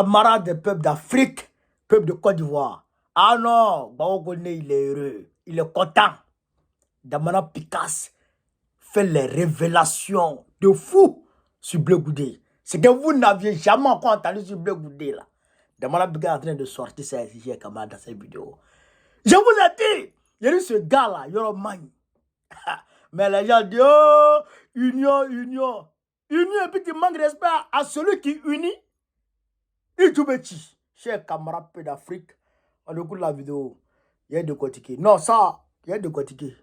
Camarades des peuples d'Afrique, peuple de Côte d'Ivoire. Ah non, Baogone, il est heureux, il est content. Damana Picasse fait les révélations de fou sur Bleu Goudé. C'est que vous n'aviez jamais encore entendu sur Bleu Goudé là. Damana Picasse est en train de sortir ses exigences camarades dans cette vidéo. Je vous ai dit, il y a eu ce gars là, Yoroman. Mais les gens disent, oh, union. Union, et puis tu manques de respect à celui qui unit. Et tout petit, chers camarades d'Afrique, on écoute la vidéo. Il y a de quoi tiquer. Non, ça, il y a de quoi tiquer.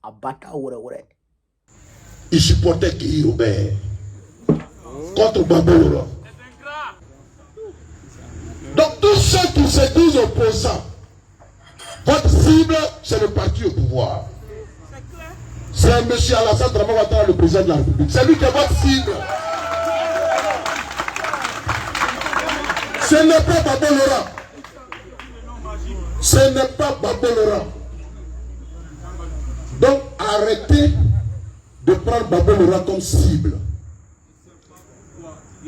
Abata, ouais. Il supportait qui, Robert, contre Babylone. Donc, tous ceux qui se disent opposants, votre cible, c'est le parti au pouvoir. C'est M. Alassane Dramane Ouattara, le président de la République. C'est lui qui est votre cible. Ce n'est pas Babo Laurent. Ce n'est pas Babo Laurent. Donc arrêtez de prendre Babo Laurent comme cible.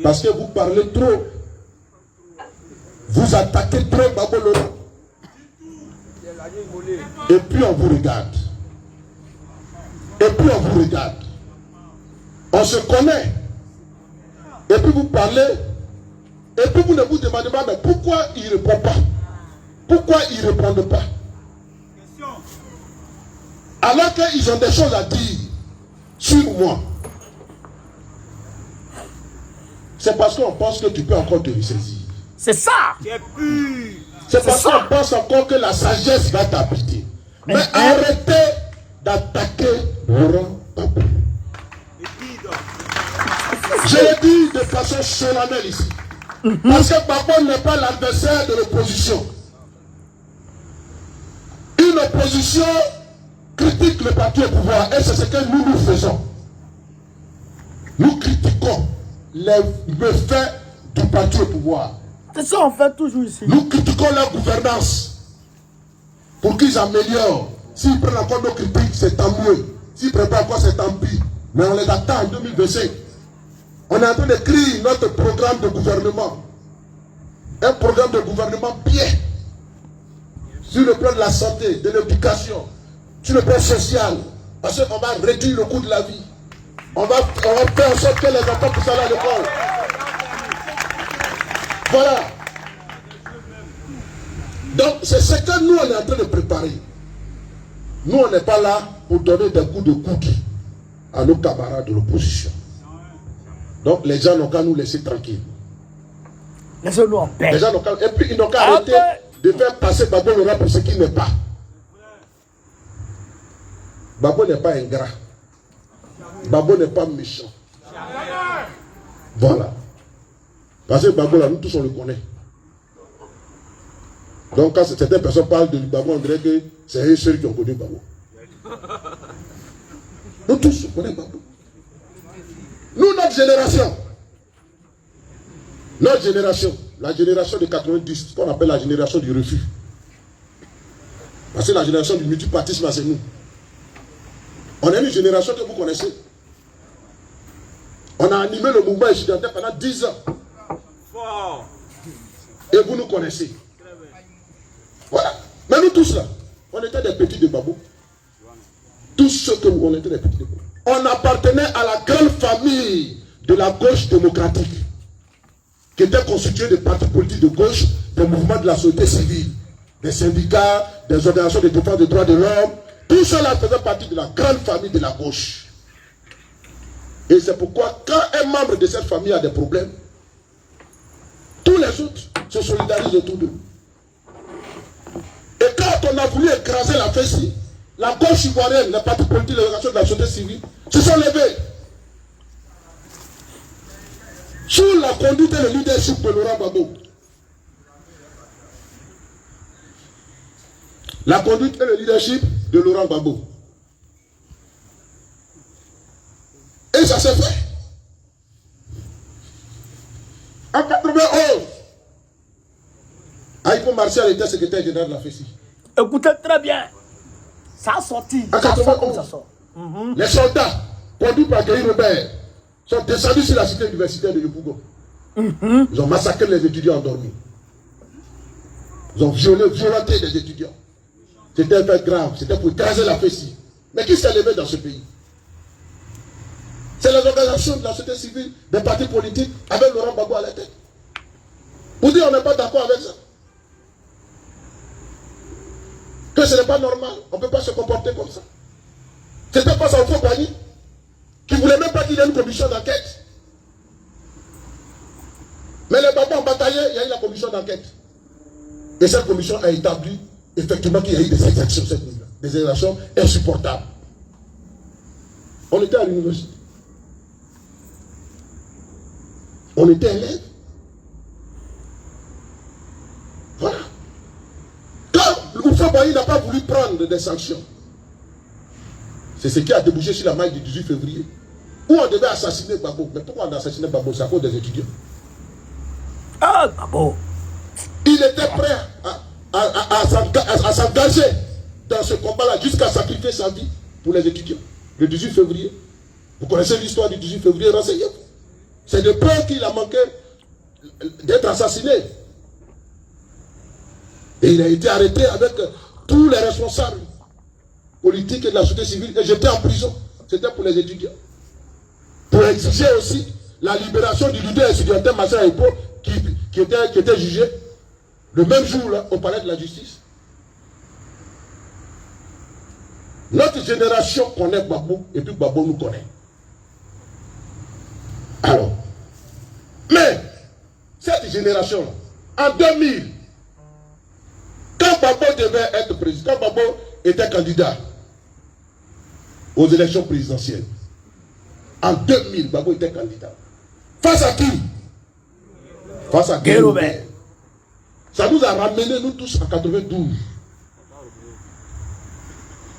Parce que vous parlez trop. Vous attaquez trop Babo Laurent. Et puis on vous regarde. Et puis on vous regarde. On se connaît. Et puis vous parlez. Et puis vous ne vous demandez pas, mais pourquoi il ne répond pas? Pourquoi il ne répond pas? Alors qu'ils ont des choses à dire sur moi. C'est parce qu'on pense que tu peux encore te ressaisir. C'est ça. C'est parce qu'on pense encore que la sagesse va t'habiter. Mais arrêtez d'attaquer Laurent Gbagbo. Je dis de façon solennelle ici. Parce que Gbagbo n'est pas l'adversaire de l'opposition. Une opposition critique le parti au pouvoir et c'est ce que nous faisons. Nous critiquons les méfaits du parti au pouvoir. C'est ça on fait toujours ici. Nous critiquons leur gouvernance pour qu'ils améliorent. S'ils prennent encore nos critiques, c'est tant mieux. S'ils ne prennent pas encore, c'est tant pis. Mais on les attend en 2025. On est en train d'écrire notre programme de gouvernement. Un programme de gouvernement bien. Sur le plan de la santé, de l'éducation, sur le plan social. Parce qu'on va réduire le coût de la vie. On va faire en sorte que les enfants puissent aller à l'école. Voilà. Donc c'est ce que nous on est en train de préparer. Nous on n'est pas là pour donner des coups de coude à nos camarades de l'opposition. Donc les gens n'ont qu'à nous laisser tranquilles. Laissez-nous en paix. Les gens n'ont qu'à... Et puis ils n'ont qu'à arrêter de faire passer Babo Laurent pour ce qu'il n'est pas. Babo n'est pas ingrat. Babo n'est pas méchant. Voilà. Parce que Babo là, nous tous on le connaît. Donc quand certaines personnes parlent de Babo, on dirait que c'est eux seuls qui ont connu Babo. Nous tous on connaît Babo. Nous, notre génération, la génération de 90, qu'on appelle la génération du refus. Parce que la génération du multipartisme, c'est nous. On est une génération que vous connaissez. On a animé le mouvement étudiantin pendant 10 ans. Et vous nous connaissez. Voilà. Mais nous tous là, on était des petits de Babo. Tous ceux que on était des petits de Babo. On appartenait à la grande famille de la gauche démocratique, qui était constituée de partis politiques de gauche, des mouvements de la société civile, des syndicats, des organisations de défense des droits de l'homme. Tout cela faisait partie de la grande famille de la gauche. Et c'est pourquoi, quand un membre de cette famille a des problèmes, tous les autres se solidarisent autour d'eux. Et quand on a voulu écraser la FESI, la gauche ivoirienne, les partis politiques, les organisations de la société civile, se sont levés. Sous la conduite et le leadership de Laurent Gbagbo. La conduite et le leadership de Laurent Gbagbo. Et ça s'est fait. En 91, Aïko Martial était secrétaire général de la FESI. Écoutez très bien. Ça a sorti. En 91, les soldats conduits par Guy Robert sont descendus sur la cité universitaire de Yopougon. Ils ont massacré les étudiants endormis. Ils ont violenté les étudiants. C'était un fait grave. C'était pour écraser la fessie. Mais qui s'est levé dans ce pays? C'est les organisations de la société civile, des partis politiques, avec Laurent Gbagbo à la tête. Vous dites on n'est pas d'accord avec ça. Que ce n'est pas normal. On ne peut pas se comporter comme ça. C'était pas son faux Boigny qui ne voulait même pas qu'il y ait une commission d'enquête. Mais les Gbagbo ont bataillé, il y a eu la commission d'enquête. Et cette commission a établi effectivement qu'il y a eu des exactions cette nuit-là. Des exactions insupportables. On était à l'université. On était élèves. Voilà. Quand le Oufo Boigny n'a pas voulu prendre des sanctions, c'est ce qui a débouché sur la maille du 18 février. Où on devait assassiner Gbagbo. Mais pourquoi on a assassiné Gbagbo? C'est à cause des étudiants. Ah, Gbagbo. Il était prêt à s'engager dans ce combat-là jusqu'à sacrifier sa vie pour les étudiants. Le 18 février. Vous connaissez l'histoire du 18 février, renseignez-vous. C'est de peur qu'il a manqué d'être assassiné. Et il a été arrêté avec tous les responsables politiques et de la société civile et jeté en prison. C'était pour les étudiants. Pour exiger aussi la libération du leader étudiantin Massa Epo qui était jugé le même jour là, au palais de la justice. Notre génération connaît Gbagbo et puis Gbagbo nous connaît. Alors, mais cette génération-là, en 2000, quand Gbagbo devait être président, quand Gbagbo était candidat aux élections présidentielles, en 2000, Gbagbo était candidat. Face à qui? Face à Guy Robert. Ça nous a ramené, nous tous, en 92.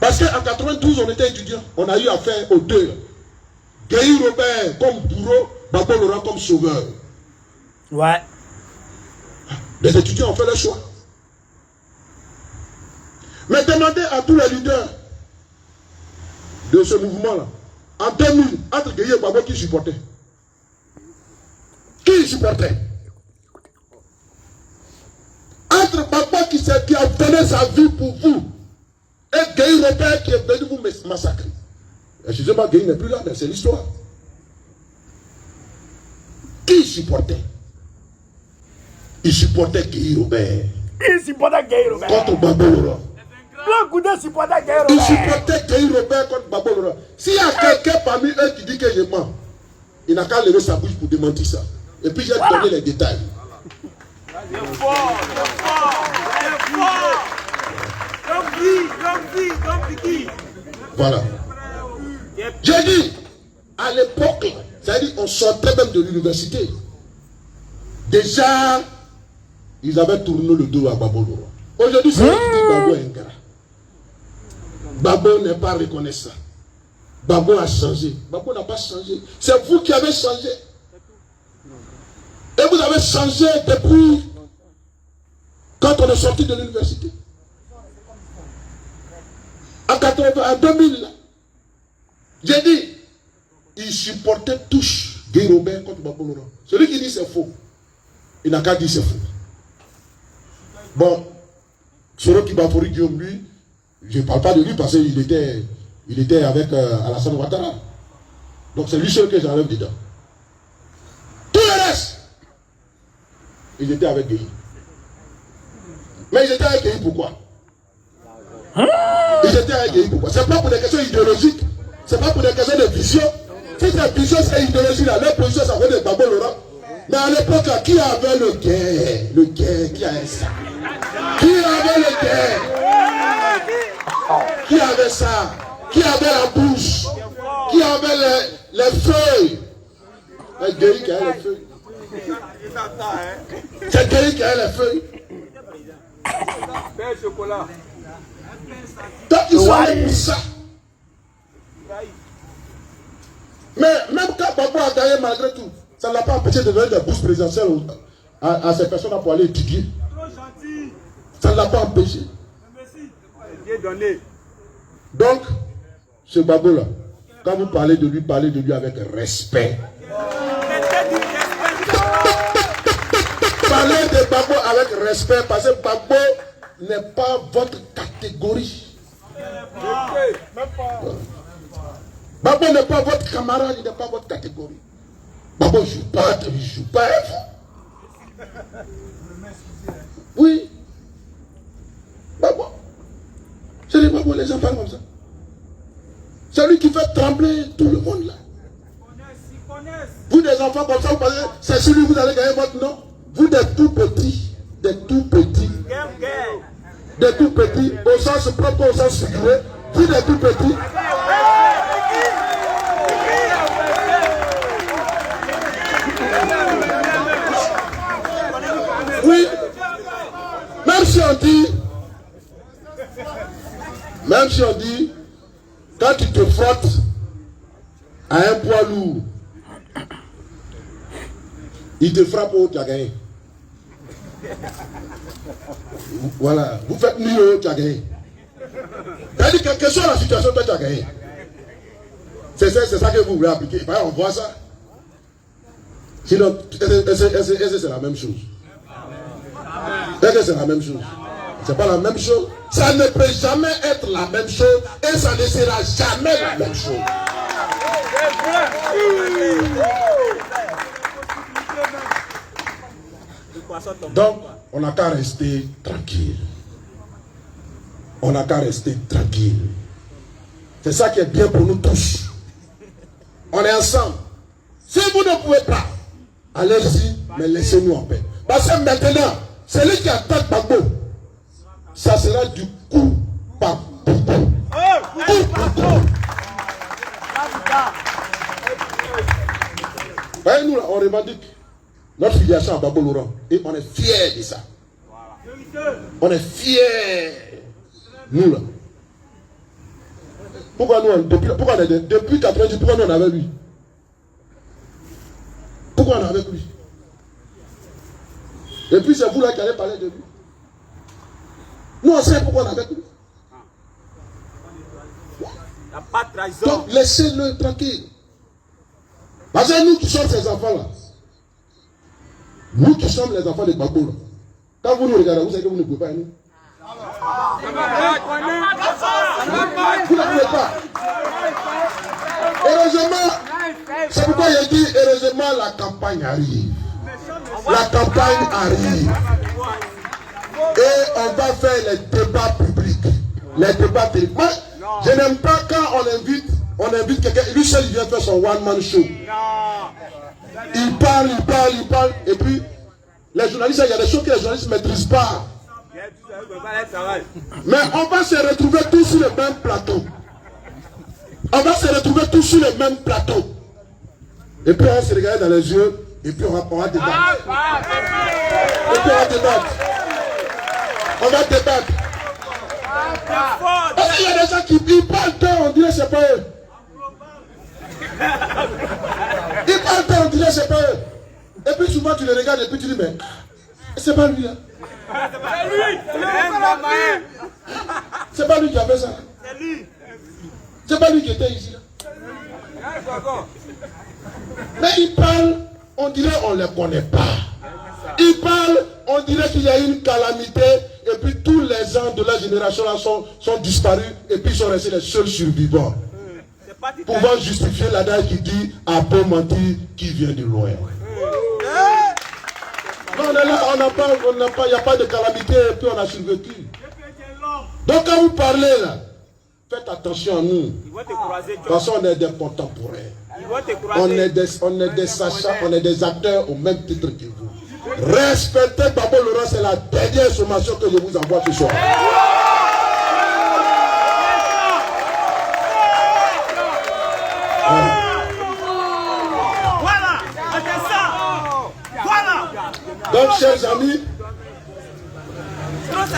Parce qu'en 92, on était étudiants. On a eu affaire aux deux. Guy Robert comme bourreau, Gbagbo Laurent comme sauveur. Ouais. Les étudiants ont fait le choix. Mais demandez à tous les leaders de ce mouvement-là, en 2000, entre Guy et Gbagbo, qui supportait? Qui supportait? Entre Gbagbo qui a donné sa vie pour vous et Guy Robert qui est venu vous massacrer. Excusez-moi, Guy n'est plus là, mais c'est l'histoire. Qui supportait? Il supportait Guy Robert. Il supportait Guy Robert. Contre Gbagbo Laurent. Le Goudé supportait Guy Robert. Il supportait Guy Robert contre Gbagbo Laurent. S'il y a quelqu'un parmi eux qui dit que je mens, il n'a qu'à lever sa bouche pour démentir ça. Et puis j'ai donné les détails. Il est fort, il est fort, il est fort. Comme qui. Voilà. J'ai dit, à l'époque, c'est-à-dire on sortait même de l'université. Déjà, ils avaient tourné le dos à Gbagbo Laurent. Aujourd'hui, c'est eux qui disent Gbagbo est ingrat. Gbagbo n'est pas reconnaissant. Gbagbo a changé. Gbagbo n'a pas changé. C'est vous qui avez changé. Et vous avez changé depuis quand on est sorti de l'université. En 2000, j'ai dit, ils supportaient tous Guy Robert contre Gbagbo Laurent. Celui qui dit c'est faux, il n'a qu'à dire c'est faux. Bon, Soro Kibafori Guillaume, lui, je ne parle pas de lui parce qu'il était avec Alassane Ouattara. Donc c'est lui seul que j'enlève dedans. Tout le reste, ils étaient avec Guy. Mais ils étaient avec Guy pourquoi? Ils étaient avec Guy pourquoi? C'est pas pour des questions idéologiques, c'est pas pour des questions de vision. Si c'est vision, c'est idéologie là, leur position ça fait de Gbagbo Laurent. Mais à l'époque, qui avait le guerre? Le guerre, qui avait ça? Qui avait le guerre? Qui avait ça? Qui avait la bouche? Qui avait les feuilles? C'est Guy qui a les feuilles. C'est Guy qui a les feuilles. Donc ils sont allés pour ça. Mais même quand Gbagbo a gagné malgré tout, ça ne l'a pas empêché de donner des bourses présidentielles à ces personnes pour aller étudier. Ça ne l'a pas empêché. Donc, ce Gbagbo-là, quand vous parlez de lui avec respect. Parlez de Babo avec respect parce que Babo n'est pas votre catégorie. Babo n'est pas votre camarade, il n'est pas votre catégorie. Babo ne joue pas, il ne joue pas. Oui. Babo. C'est les Babo, les gens parlent comme ça. C'est lui qui fait trembler tout le monde là. Vous des enfants comme ça, vous pensez, c'est celui que vous allez gagner votre nom. Vous des tout petits, des tout petits, au sens propre, au sens figuré, vous des tout petits. Oui, même si on dit, quand tu te frottes à un poids lourd, il te frappe au tu as gagné. Voilà, vous faites mieux, tu as gagné. C'est-à-dire que quelle soit la situation, toi tu as gagné. C'est ça que vous voulez appliquer. On voit ça. Sinon, est-ce que c'est la même chose? Est-ce que c'est la même chose? C'est pas la même chose. Ça ne peut jamais être la même chose et ça ne sera jamais la même chose. Donc, on n'a qu'à rester tranquille. On n'a qu'à rester tranquille. C'est ça qui est bien pour nous tous. On est ensemble. Si vous ne pouvez pas, allez-y, mais laissez-nous en paix. Parce que maintenant, celui qui attaque Babo, ça sera du coup par coup. Voyez, nous là, on revendique notre filiation à Babo Laurent. Et on est fiers de ça. On est fiers. Nous là. Pourquoi nous, depuis 90, pourquoi nous on est avec lui? Pourquoi on est avec lui? Et puis c'est vous là qui allez parler de lui. Nous on sait pourquoi on est avec lui. Il n'y a pas de trahison. Donc laissez-le tranquille. Parce que nous qui sommes ces enfants-là, nous qui sommes les enfants de Babo là, quand vous nous regardez, vous savez que vous ne pouvez pas nous. Vous ne pouvez pas. Heureusement, c'est pourquoi il dit heureusement la campagne arrive. La campagne arrive. Et on va faire les débats publics. Les débats publics. Moi, je n'aime pas quand on invite quelqu'un. Lui seul, il vient faire son one-man show. Il parle. Et puis, les journalistes, il y a des choses que les journalistes ne maîtrisent pas. Mais on va se retrouver tous sur le même plateau. On va se retrouver tous sur le même plateau. Et puis on va se regarder dans les yeux. Et puis on va débattre. Et puis on va débattre. On va débattre. Parce qu'il y a des gens qui parlent tant, on dirait que c'est pas eux. Ils parlent tant, on dirait que c'est pas eux. Et puis souvent tu les regardes et puis tu dis mais c'est pas lui là. C'est lui. C'est pas lui qui a fait ça. C'est lui. C'est pas lui qui était ici là. Mais il parle, on dirait on ne les connaît pas. Il parle, on dirait qu'il y a une calamité et puis tous les gens de la génération là sont disparus et puis ils sont restés les seuls survivants. Pouvant justifier l'adage qui dit à peu mentir qui vient de loin. Non, on est là, il n'y a pas de calamité et puis on a survécu. Donc quand vous parlez là, faites attention à nous. Parce qu'on est des contemporains. On est des sachants, on est des acteurs au même titre que vous. Respectez Babo Laurent, c'est la dernière sommation que je vous envoie ce soir. Voilà, c'est ça. Voilà. Donc, chers amis,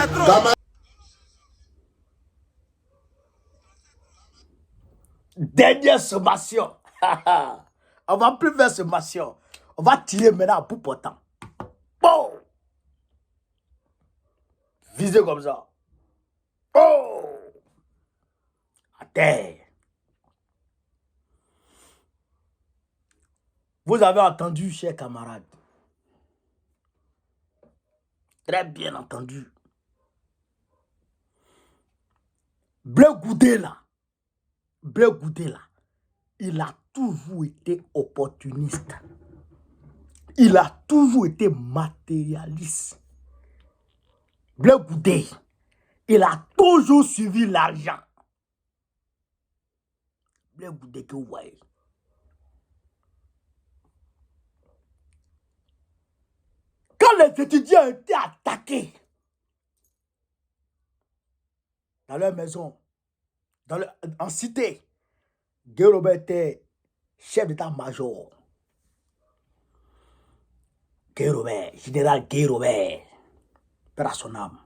Trop. Dernière sommation. On va plus faire sommation. On va tirer maintenant à bout portant. Bon. Visez comme ça. Oh. À terre. Vous avez entendu, chers camarades. Très bien entendu. Blé Goudé là, il a toujours été opportuniste. Il a toujours été matérialiste. Blé Goudé, il a toujours suivi l'argent. Blé Goudé que vous voyez. Quand les étudiants étaient attaqués dans leur maison, en cité, Guy Robert était chef d'état-major. Guy Robert, général Guy Robert, père à son âme.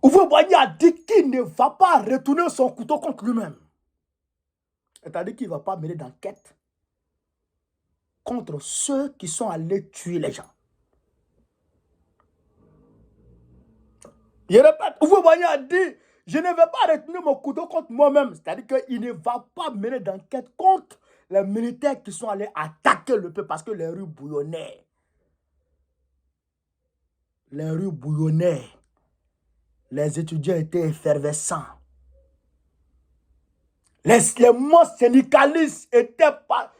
Houphouët-Boigny a dit qu'il ne va pas retourner son couteau contre lui-même. C'est-à-dire qu'il ne va pas mener d'enquête contre ceux qui sont allés tuer les gens. Je répète, Houphouët-Boigny a dit, je ne vais pas retourner mon couteau contre moi-même. C'est-à-dire qu'il ne va pas mener d'enquête contre les militaires qui sont allés attaquer le peuple parce que les rues bouillonnaient. Les rues bouillonnaient. Les étudiants étaient effervescents. Les mots syndicalistes étaient pas...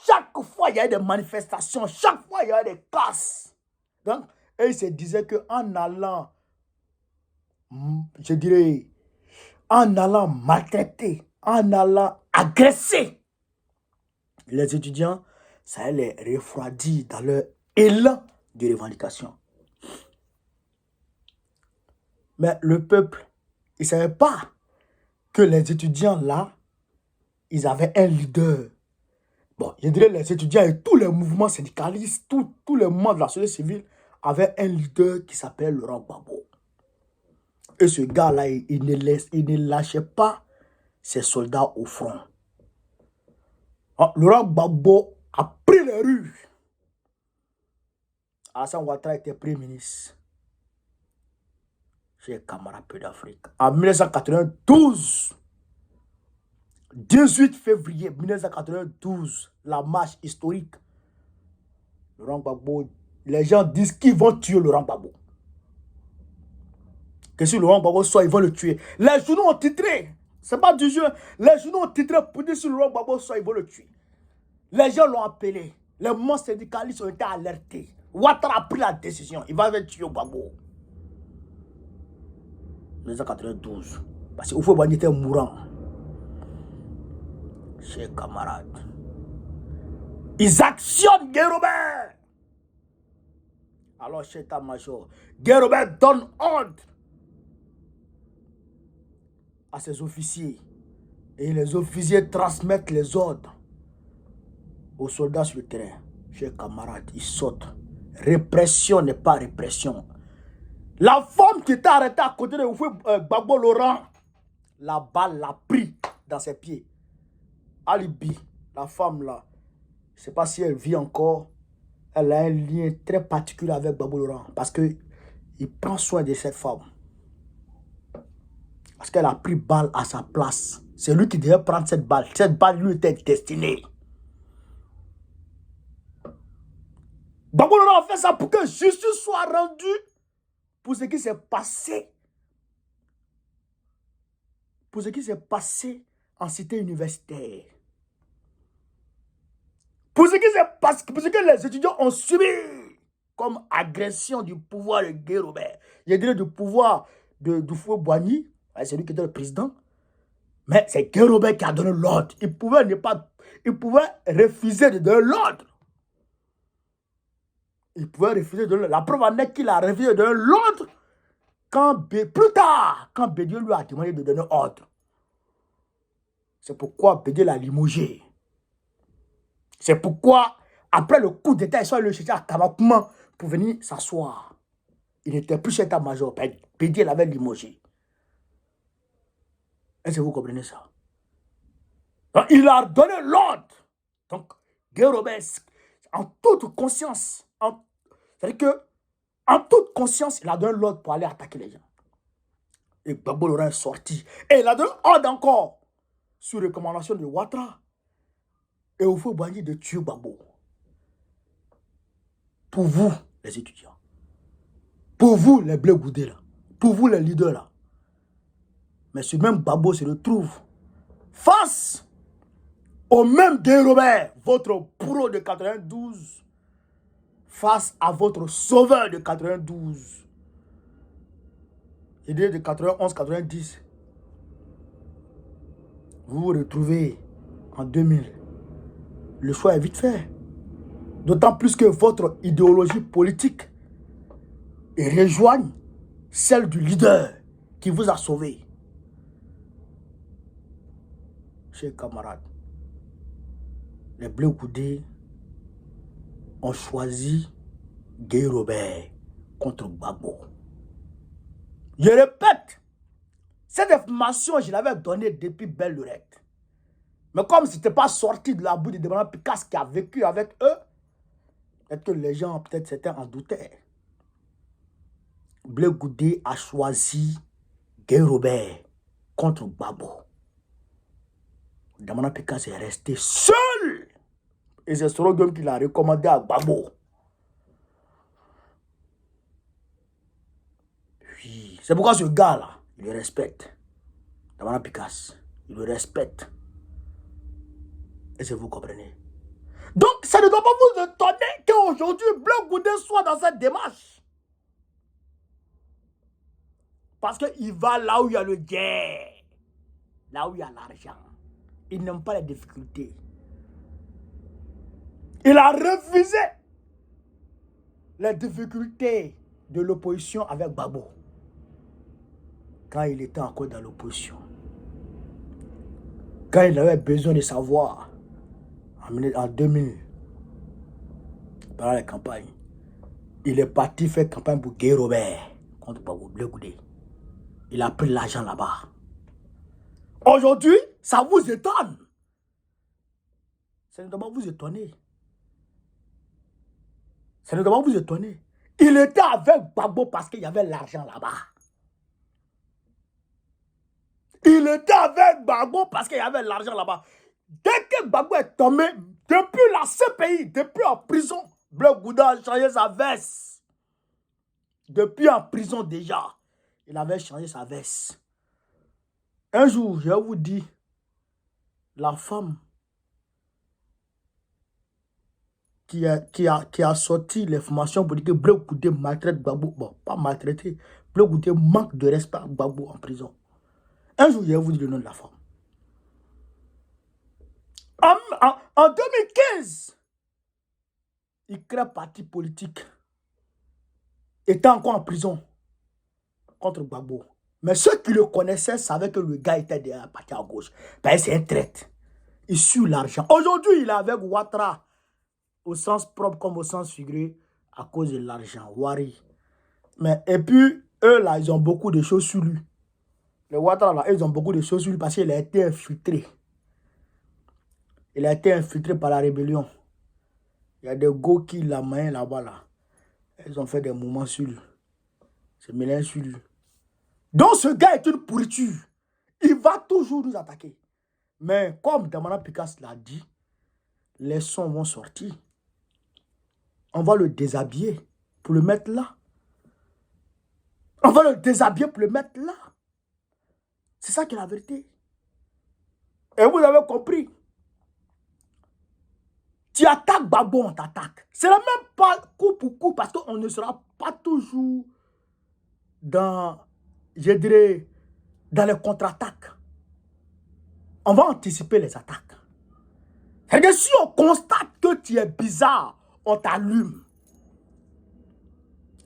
Chaque fois, il y avait des manifestations. Chaque fois, il y avait des casses. Donc, ils se disaient qu'en allant, je dirais, en allant maltraiter, en allant agresser les étudiants, ça allait les refroidir dans leur élan de revendication. Mais le peuple, il ne savait pas que les étudiants là, ils avaient un leader. Bon, je dirais les étudiants et tous les mouvements syndicalistes, tous les mouvements de la société civile avaient un leader qui s'appelle Laurent Gbagbo. Et ce gars-là, il ne lâchait pas ses soldats au front. Laurent Gbagbo a pris les rues. Alassane Ouattara était premier ministre. Chez Camarades Peu d'Afrique. En 1992, 18 février 1992, la marche historique. Laurent Gbagbo, les gens disent qu'ils vont tuer Laurent Gbagbo. Que si Laurent Gbagbo sort, ils vont le tuer. Les journaux ont titré, c'est pas du jeu, les journaux ont titré pour dire si Laurent Gbagbo sort, ils vont le tuer. Les gens l'ont appelé, les membres syndicalistes ont été alertés. Ouattara a pris la décision, il va tuer Gbagbo. 1992, parce que Houphouët-Boigny était mourant. Chers camarades, ils actionnent Guy Robert. Alors, chef état-major, Guy Robert donne ordre à ses officiers. Et les officiers transmettent les ordres aux soldats sur le terrain. Chers camarades, ils sautent. Répression n'est pas répression. La femme qui était arrêtée à côté de Gbagbo Laurent, la balle l'a pris dans ses pieds. Alibi, la femme là, je ne sais pas si elle vit encore, elle a un lien très particulier avec Gbagbo Laurent parce qu'il prend soin de cette femme. Parce qu'elle a pris balle à sa place. C'est lui qui devait prendre cette balle. Cette balle lui était destinée. Gbagbo Laurent a fait ça pour que justice soit rendue pour ce qui s'est passé. Pour ce qui s'est passé en cité universitaire. Pour ce que les étudiants ont subi comme agression du pouvoir de Guy Robert. Je dirais du pouvoir de Houphouët-Boigny, c'est lui qui était le président. Mais c'est Guy Robert qui a donné l'ordre. Il pouvait refuser de donner l'ordre. Il pouvait refuser de donner l'ordre. La preuve en est qu'il a refusé de donner l'ordre plus tard, quand Bédié lui a demandé de donner ordre. C'est pourquoi Bédié l'a limogé. C'est pourquoi, après le coup d'état, ils sont allés le chercher à Kabakouma pour venir s'asseoir. Il n'était plus chef d'état-major. Bédié l'avait limogé. Est-ce que vous comprenez ça? Donc, il a donné l'ordre. Donc, Guy Robert, en toute conscience, c'est-à-dire que, en toute conscience, il a donné l'ordre pour aller attaquer les gens. Et Gbagbo Laurent est sorti. Et il a donné ordre encore, sur recommandation de Ouattara et Houphouët-Boigny de tuer Gbagbo. pour vous, les étudiants, pour vous, les Blé Goudé, là, pour vous, les leaders, là. Mais ce même Gbagbo se retrouve face au même Guy Robert, votre pro de 92, face à votre sauveur de 92. Et de 91-90. Vous vous retrouvez en 2000. Le choix est vite fait. D'autant plus que votre idéologie politique rejoigne celle du leader qui vous a sauvé. Chers camarades, les Blé Goudé ont choisi Guy Robert contre Gbagbo. Je répète, cette information, je l'avais donnée depuis belle lurette. Mais comme ce n'était pas sorti de la bouche de Demana Picasse qui a vécu avec eux, peut-être que les gens, peut-être certains en doutaient. Blé Goudé a choisi Guy Robert contre Gbagbo. Demana Picasse est resté seul. Et c'est ce slogan qu'il a recommandé à Gbagbo. Oui, c'est pourquoi ce gars-là, il le respecte. Demana Picasse, il le respecte. Est-ce que vous comprenez? Donc, ça ne doit pas vous étonner qu'aujourd'hui, Blé Goudé soit dans cette démarche. Parce qu'il va là où il y a le guerre, là où il y a l'argent. Il n'aime pas les difficultés. Il a refusé les difficultés de l'opposition avec Gbagbo. Quand il était encore dans l'opposition. Quand il avait besoin de savoir, en 2000, pendant la campagne, il est parti faire campagne pour Guy Robert contre Gbagbo, Blé Goudé. Il a pris l'argent là-bas. Aujourd'hui, ça vous étonne. Ça ne doit pas vous étonner. Ça ne doit pas vous étonner. Il était avec Gbagbo parce qu'il y avait l'argent là-bas. Il était avec Gbagbo parce qu'il y avait l'argent là-bas. Dès que Gbagbo est tombé, depuis la CPI, depuis en prison, Blé Goudé a changé sa veste. Depuis en prison déjà, il avait changé sa veste. Un jour, je vous dis, la femme qui a sorti l'information pour dire que Blé Goudé maltraite Gbagbo, bon, pas maltraité, Blé Goudé manque de respect à Gbagbo en prison. Un jour, je vous dis le nom de la femme. En 2015, il crée un parti politique. Était encore en prison contre Gbagbo. Mais ceux qui le connaissaient savaient que le gars était derrière un parti à gauche. Ben, c'est un traître. Il suit l'argent. Aujourd'hui, il est avec Ouattara, au sens propre comme au sens figuré, à cause de l'argent. Wari. Mais, et puis, eux, là, ils ont beaucoup de choses sur lui. Les Ouattara, là, ils ont beaucoup de choses sur lui parce qu'il a été infiltré. Il a été infiltré par la rébellion. Il y a des go qui la main là-bas, là. Ils ont fait des mouvements sur lui. C'est mélangé sur lui. Donc ce gars est une pourriture. Il va toujours nous attaquer. Mais comme Demana Picasse l'a dit, les sons vont sortir. On va le déshabiller pour le mettre là. On va le déshabiller pour le mettre là. C'est ça qui est la vérité. Et vous avez compris. Tu attaques Gbagbo, on t'attaque. C'est la même pas coup pour coup parce qu'on ne sera pas toujours dans, je dirais, dans les contre-attaques. On va anticiper les attaques. C'est-à-dire si on constate que tu es bizarre, on t'allume.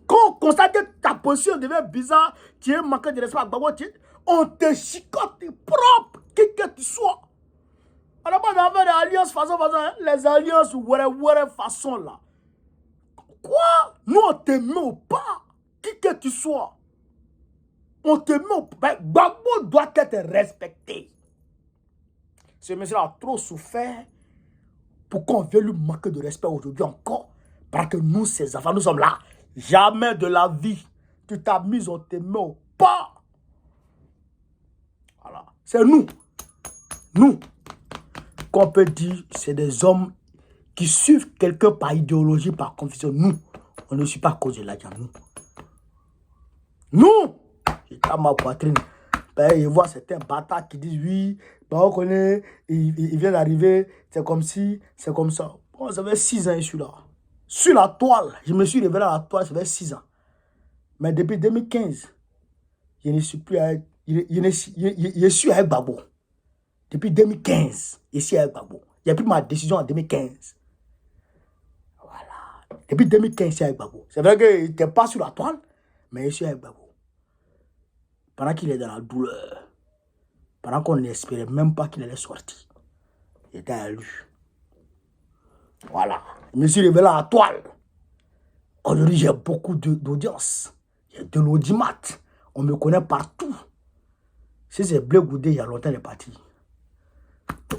Quand on constate que ta position devient bizarre, tu es manqué de respect à Gbagbo, on te chicote propre, qui que tu sois. On n'a pas d'affaire d'alliance façon, hein? Les alliances ou façon là. Quoi? Nous on te met au pas, qui que tu sois. On te met au pas. Gbagbo doit être respecté. Ce monsieur a trop souffert pour qu'on veuille lui manquer de respect aujourd'hui encore. Parce que nous, ses enfants, nous sommes là. Jamais de la vie. Tu t'as mis, on te met au pas. Voilà. C'est nous. Nous. Qu'on peut dire, c'est des hommes qui suivent quelqu'un par idéologie, par conviction. Nous, On ne suit pas à cause de l'argent, nous. Nous, j'ai dans ma poitrine. Ben, je vois certains bâtards qui disent oui, ben, on connaît, il vient d'arriver, c'est comme si, c'est comme ça. Bon, ça fait 6 ans, je suis là. Sur la toile, je me suis révélé à la toile, ça fait 6 ans. Mais depuis 2015, je ne suis plus avec, je suis avec Gbagbo. Depuis 2015, je suis avec Gbagbo. J'ai pris ma décision en 2015. Voilà. Depuis 2015, je suis avec Gbagbo. C'est vrai qu'il n'était pas sur la toile, mais je suis avec Gbagbo. Pendant qu'il est dans la douleur, pendant qu'on n'espérait même pas qu'il allait sortir, il était à lui. Voilà. Je me suis révélé à la toile. Aujourd'hui, j'ai beaucoup d'audience. J'ai de l'audimat. On me connaît partout. Si c'est Blé Goudé, il y a longtemps, il est parti.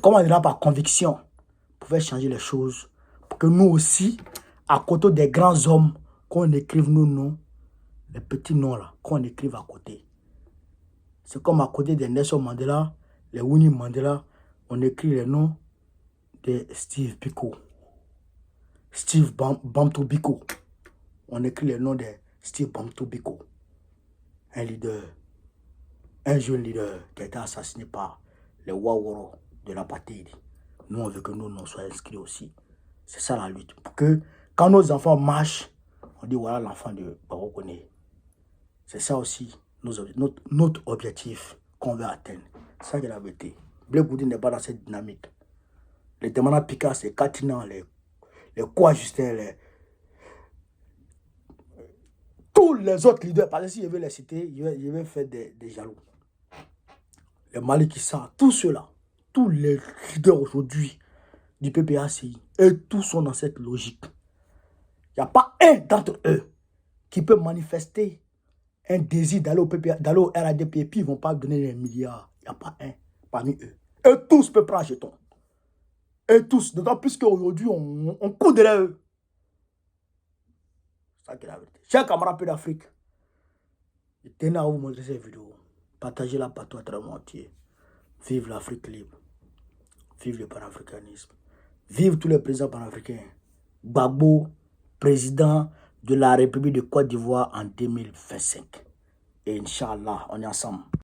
Comment on dira par conviction pour faire changer les choses, pour que nous aussi, à côté des grands hommes, qu'on écrive nos noms, les petits noms là, qu'on écrive à côté. C'est comme à côté de Nelson Mandela, les Winnie Mandela, on écrit les noms de Steve Biko. Steve Bantu Biko. On écrit les noms de Steve Bantu Biko. Un leader, un jeune leader qui a été assassiné par les Waworo de l'apartheid. Nous, on veut que nos noms soient inscrits aussi. C'est ça la lutte. Pour que quand nos enfants marchent, on dit voilà l'enfant de Barokone. C'est ça aussi notre objectif qu'on veut atteindre. C'est ça qui est la vérité. Blé Goudé n'est pas dans cette dynamique. Les Damana Pikas, les Katina, les Kouajustin, tous les autres leaders, parce que si je veux les citer, je vais faire des jaloux. Les Malikissa, tous ceux-là, tous les leaders aujourd'hui du PPACI, et tous sont dans cette logique. Il n'y a pas un d'entre eux qui peut manifester un désir d'aller au RADP et puis ils ne vont pas donner les milliards. Il n'y a pas un parmi eux. Et tous peuvent prendre un jeton. Et tous, d'autant plus qu'aujourd'hui, on court derrière eux. C'est ça qui est la vérité. Chers camarades peu d'Afrique, je tenais à vous montrer cette vidéo. Partagez-la partout à travers le monde entier. Vive l'Afrique libre. Vive le panafricanisme. Vive tous les présidents panafricains. Gbagbo, président de la République de Côte d'Ivoire en 2025. Et Inch'Allah, on est ensemble.